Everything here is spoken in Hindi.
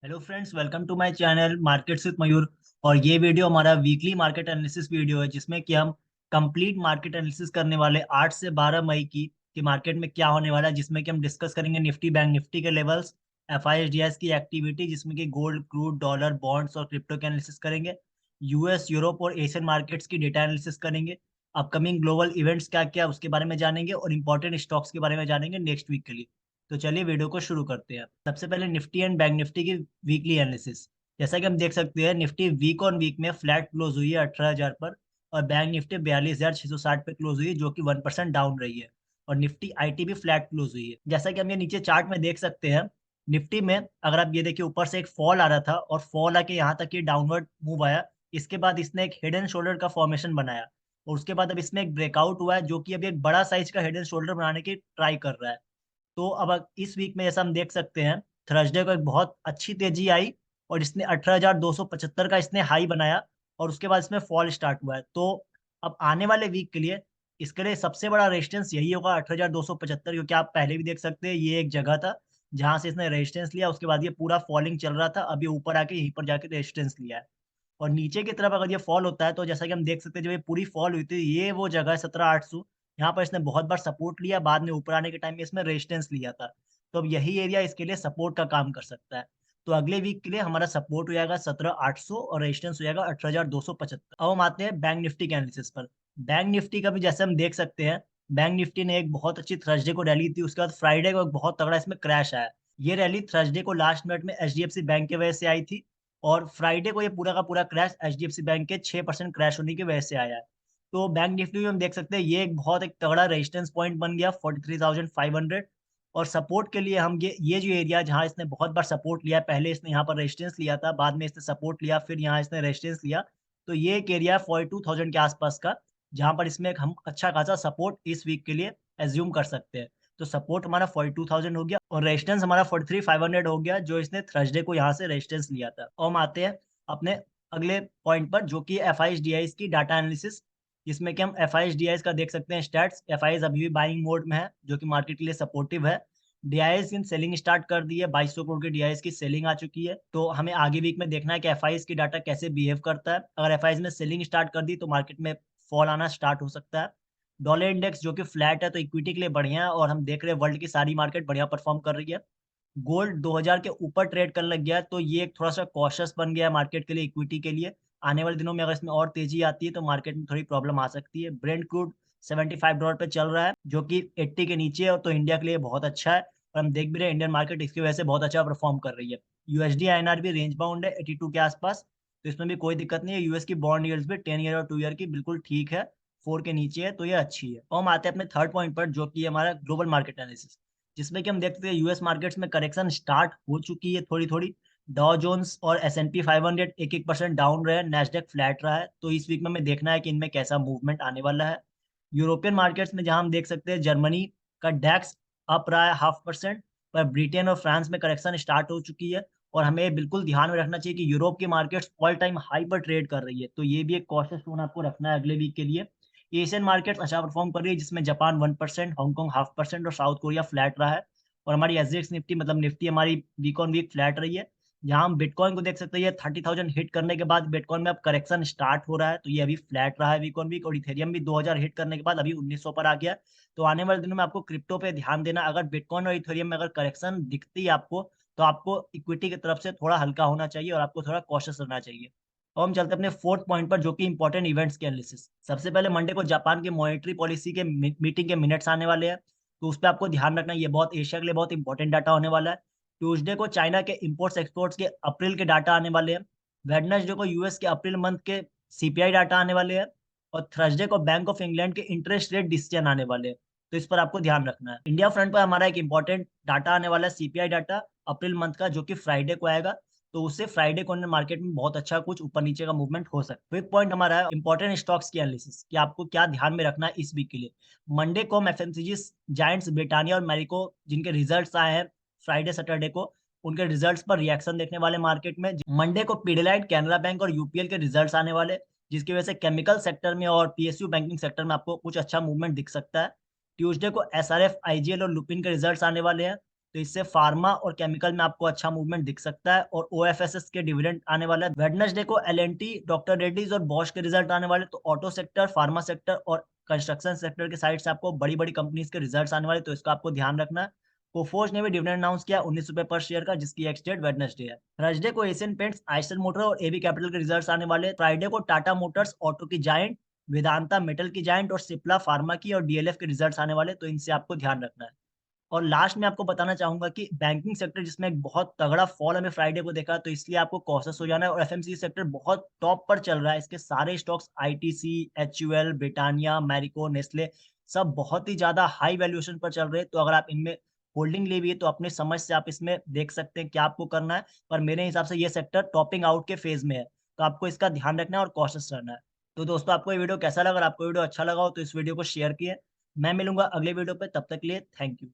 Hello friends, welcome to my channel Markets with Mayur. और ये वीडियो हमारा वीकली मार्केट एनालिसिस वीडियो है, जिसमें कि हम कंप्लीट मार्केट एनालिसिस करने वाले 8 से 12 मई की कि मार्केट में क्या होने वाला है, जिसमें कि हम डिस्कस करेंगे निफ्टी बैंक निफ्टी के लेवल्स, एफआईएसडीएस की एक्टिविटी, जिसमें कि गोल्ड, क्रूड, डॉलर, बॉन्ड्स और क्रिप्टो के एनालिसिस करेंगे। यूएस, यूरोप और एशियन मार्केट्स की डेटा एनालिसिस करेंगे। अपकमिंग ग्लोबल इवेंट्स क्या क्या उसके बारे में जानेंगे और इंपॉर्टेंट स्टॉक्स के बारे में जानेंगे नेक्स्ट वीक के लिए। तो चलिए वीडियो को शुरू करते हैं। सबसे पहले निफ्टी एंड बैंक निफ्टी की वीकली एनालिसिस। जैसा कि हम देख सकते हैं, निफ्टी वीक ऑन वीक में फ्लैट क्लोज हुई है 18,000 पर, और बैंक निफ्टी 42,660 पे क्लोज हुई है, जो कि 1% डाउन रही है। और निफ्टी आईटी भी फ्लैट क्लोज हुई है। जैसा कि हम ये नीचे चार्ट में देख सकते हैं, निफ्टी में अगर आप ये देखिए, ऊपर से एक फॉल आ रहा था और फॉल आके यहाँ तक ये डाउनवर्ड मूव आया। इसके बाद इसने एक हेड एंड शोल्डर का फॉर्मेशन बनाया, और उसके बाद अब इसमें एक ब्रेकआउट हुआ है, जो कि अभी एक बड़ा साइज का हेड एंड शोल्डर बनाने की ट्राई कर रहा है। तो अब इस वीक में जैसा हम देख सकते हैं, थर्सडे को एक बहुत अच्छी तेजी आई और इसने 18,275 का इसने हाई बनाया, और उसके बाद इसमें फॉल स्टार्ट हुआ है। तो अब आने वाले वीक के लिए इसके लिए सबसे बड़ा रेजिस्टेंस यही होगा 18,275, क्योंकि आप पहले भी देख सकते हैं ये एक जगह था जहां से इसने रेजिस्टेंस लिया। उसके बाद ये पूरा फॉलिंग चल रहा था, अभी ऊपर आके यहीं पर जाके रेजिस्टेंस लिया है। और नीचे की तरफ अगर ये फॉल होता है, तो जैसा कि हम देख सकते हैं, जब ये पूरी फॉल हुई थी, ये वो जगह है 17,800। यहाँ पर इसने बहुत बार सपोर्ट लिया, बाद में ऊपर आने के टाइम में इसमें रेजिस्टेंस लिया था। तो अब यही एरिया इसके लिए सपोर्ट का काम कर सकता है। तो अगले वीक के लिए हमारा सपोर्ट हो जाएगा 17,800 और रेजिस्टेंस हो जाएगा 18,275। अब हम आते हैं बैंक निफ्टी के एनालिसिस पर। बैंक निफ्टी का भी जैसे हम देख सकते हैं, बैंक निफ्टी ने एक बहुत अच्छी थर्सडे को रैली थी, उसके बाद फ्राइडे को एक बहुत तगड़ा इसमें क्रैश आया। ये रैली थर्सडे को लास्ट मिनट में एचडीएफसी बैंक की वजह से आई थी, और फ्राइडे को ये पूरा का पूरा क्रैश एचडीएफसी बैंक के 6% क्रैश होने की वजह से आया है। तो बैंक निफ्टी में हम देख सकते हैं, ये एक बहुत एक तगड़ा रेजिस्टेंस पॉइंट बन गया 43,500। और सपोर्ट के लिए हम ये जो एरिया जहां इसने बहुत बार सपोर्ट लिया, पहले इसने यहाँ पर रेजिस्टेंस लिया था, बाद में इसने सपोर्ट लिया, फिर यहाँ इसने रेजिस्टेंस लिया। तो ये एक एरिया है 42,000 के आसपास का, जहां पर इसमें हम अच्छा खासा सपोर्ट इस वीक के लिए एज्यूम कर सकते हैं। तो सपोर्ट हमारा 42,000 हो गया और रेजिस्टेंस हमारा 43,500 हो गया, जो इसने थर्सडे को यहाँ से रेजिस्टेंस लिया था। और हम आते हैं अपने अगले पॉइंट पर, जो कि एफ आई की डाटा एनालिसिस, जिसमें कि हम एफ का देख सकते हैं स्टैट्स। एफ अभी भी बाइंग मोड में है, जो कि मार्केट के लिए सपोर्टिव है। डीआईएस की सेलिंग स्टार्ट कर दी है, 2200 करोड़ की डीआईएस की सेलिंग आ चुकी है। तो हमें आगे वीक में देखना है कि एफ की डाटा कैसे बिहेव करता है। अगर एफ में सेलिंग स्टार्ट कर दी, तो मार्केट में फॉल आना स्टार्ट हो सकता है। डॉलर इंडेक्स जो कि फ्लैट है, तो इक्विटी के लिए बढ़िया है, और हम देख रहे हैं वर्ल्ड की सारी मार्केट बढ़िया परफॉर्म कर रही है। गोल्ड 2000 के ऊपर ट्रेड करने लग गया है, तो ये एक थोड़ा सा कॉशियस बन गया है मार्केट के लिए, इक्विटी के लिए। आने वाले दिनों में अगर इसमें और तेजी आती है, तो मार्केट में थोड़ी प्रॉब्लम आ सकती है। ब्रेंट क्रूड $75 पे चल रहा है, जो कि 80 के नीचे है, तो इंडिया के लिए बहुत अच्छा है। और हम देख भी रहे हैं इंडियन मार्केट इसकी वजह से बहुत अच्छा परफॉर्म कर रही है। यूएसडी आईएनआर भी रेंज बाउंड है 82 के आसपास, तो इसमें भी कोई दिक्कत नहीं है। यूएस की बॉन्ड यील्ड्स भी 10 ईयर और 2 ईयर की बिल्कुल ठीक है, 4 के नीचे है, तो ये अच्छी है। और हम आते हैं अपने थर्ड पॉइंट पर, जो कि हमारा ग्लोबल मार्केट एनालिसिस, जिसमें कि हम देखते हैं यूएस मार्केट्स में करेक्शन स्टार्ट हो चुकी है थोड़ी थोड़ी। डॉ जोन्स और एसएनपी 500 1-1% डाउन रहे, नेस्डेक फ्लैट रहा है। तो इस वीक में हमें देखना है कि इनमें कैसा मूवमेंट आने वाला है। यूरोपियन मार्केट्स में जहां हम देख सकते हैं, जर्मनी का डैक्स अप रहा है 0.5%, पर ब्रिटेन और फ्रांस में करेक्शन स्टार्ट हो चुकी है। और हमें बिल्कुल ध्यान में रखना चाहिए कि यूरोप की मार्केट्स ऑल टाइम हाई पर ट्रेड कर रही है, तो ये भी एक कॉशियस टोन आपको रखना है अगले वीक के लिए। एशियन मार्केट्स अच्छा परफॉर्म कर रही है, जिसमें जापान 1%, हांगकांग 0.5% और साउथ कोरिया फ्लैट रहा है। और हमारी एसजीएक्स निफ्टी मतलब निफ्टी हमारी वीक ऑन वीक फ्लैट रही है। जहां हम बिटकॉइन को देख सकते हैं, ये 30,000 हिट करने के बाद बिटकॉइन में अब करेक्शन स्टार्ट हो रहा है, तो ये अभी फ्लैट रहा है वीक ऑन वीक। और इथेरियम भी 2000 हिट करने के बाद अभी 1900 पर आ गया। तो आने वाले दिनों में आपको क्रिप्टो पे ध्यान देना। अगर बिटकॉइन और इथेरियम में अगर करेक्शन दिखती है आपको, तो आपको इक्विटी की तरफ से थोड़ा हल्का होना चाहिए और आपको थोड़ा कॉशियस रहना चाहिए। और हम चलते हैं अपने फोर्थ पॉइंट पर, जो कि इंपॉर्टेंट इवेंट्स के एनालिसिस। सबसे पहले मंडे को जापान की मॉनेटरी पॉलिसी के मीटिंग के मिनट्स आने वाले हैं, तो उस पर आपको ध्यान रखना है, ये बहुत एशिया के लिए बहुत इंपॉर्टेंट डाटा होने वाला है। ट्यूसडे को चाइना के इंपोर्ट्स एक्सपोर्ट्स के अप्रैल के डाटा आने वाले हैं। वेडनेसडे को यूएस के अप्रैल मंथ के सीपीआई डाटा आने वाले हैं। और थर्सडे को बैंक ऑफ इंग्लैंड के इंटरेस्ट रेट डिसीजन आने वाले हैं। तो इस पर आपको ध्यान रखना है। इंडिया फ्रंट पर हमारा एक इंपॉर्टेंट डाटा आने वाला है, सीपीआई डाटा अप्रैल मंथ का, जो कि फ्राइडे को आएगा। तो उससे फ्राइडे को मार्केट में बहुत अच्छा कुछ ऊपर नीचे का मूवमेंट हो सकता है। फिफ्थ पॉइंट हमारा है इंपॉर्टेंट स्टॉक्स की एनालिसिस, कि आपको क्या ध्यान में रखना है इस वीक के लिए। मंडे को हम एफएमसीजी जायंट्स ब्रिटानिया और मैरिको, जिनके रिजल्ट्स आए हैं फ्राइडे सैटरडे को, उनके रिजल्ट्स पर रिएक्शन देखने वाले मार्केट में। मंडे को पीडीलाइट, कैनरा बैंक और यूपीएल के रिजल्ट्स आने वाले, जिसकी वजह से केमिकल सेक्टर में और पीएसयू बैंकिंग सेक्टर में आपको कुछ अच्छा मूवमेंट दिख सकता है। ट्यूसडे को एसआरएफ, आईजीएल और लुपिन के रिजल्ट्स आने वाले हैं। तो इससे फार्मा और केमिकल में आपको अच्छा मूवमेंट दिख सकता है। और ओएफएसएस के डिविडेंड आने वाला है। वेडनेसडे को एलएनटी, डॉक्टर रेड्डीज और बॉश के रिजल्ट आने वाले। तो ऑटो सेक्टर, फार्मा सेक्टर और कंस्ट्रक्शन सेक्टर के साइड से आपको बड़ी-बड़ी कंपनीज के रिजल्ट्स आने वाले, तो इसका आपको ध्यान रखना है। कोफोर्ज ने भी डिविडेंड अनाउंस किया ₹19 पर शेयर का, जिसकी एक्स डेट वेडनेसडे है। थर्सडे को एशियन पेंट्स, आइसर मोटर और एबी कैपिटल के रिजल्ट्स आने वाले। फ्राइडे को टाटा मोटर्स, ऑटो की जायंट, वेदांता मेटल की जायंट और सिप्ला फार्मा की और डीएलएफ के रिजल्ट्स आने वाले, तो इनसे आपको ध्यान रखना है। और लास्ट में आपको बताना चाहूँगा कि बैंकिंग सेक्टर जिसमें एक बहुत तगड़ा फॉल हमें फ्राइडे को देखा, तो इसलिए आपको कॉशियस हो जाना है। और एफएमसीजी सेक्टर बहुत टॉप पर चल रहा है। इसके सारे stocks ITC, HUL, Britannia, Marico, Nestle सब बहुत ही ज़्यादा हाई वैल्यूएशन पर चल रहे हैं। तो अगर आप इनमें होल्डिंग ली हुई है, तो अपनी समझ से आप इसमें देख सकते हैं क्या आपको करना है। पर मेरे हिसाब से ये सेक्टर टॉपिंग आउट के फेज़ में है। तो आपको इसका ध्यान रखना है और कॉशियस रहना है। तो दोस्तों, आपको ये वीडियो कैसा लगा? अगर आपको वीडियो अच्छा लगा हो तो इस वीडियो को शेयर किए। मैं मिलूँगा अगले वीडियो पे, तब तक के लिए थैंक यू।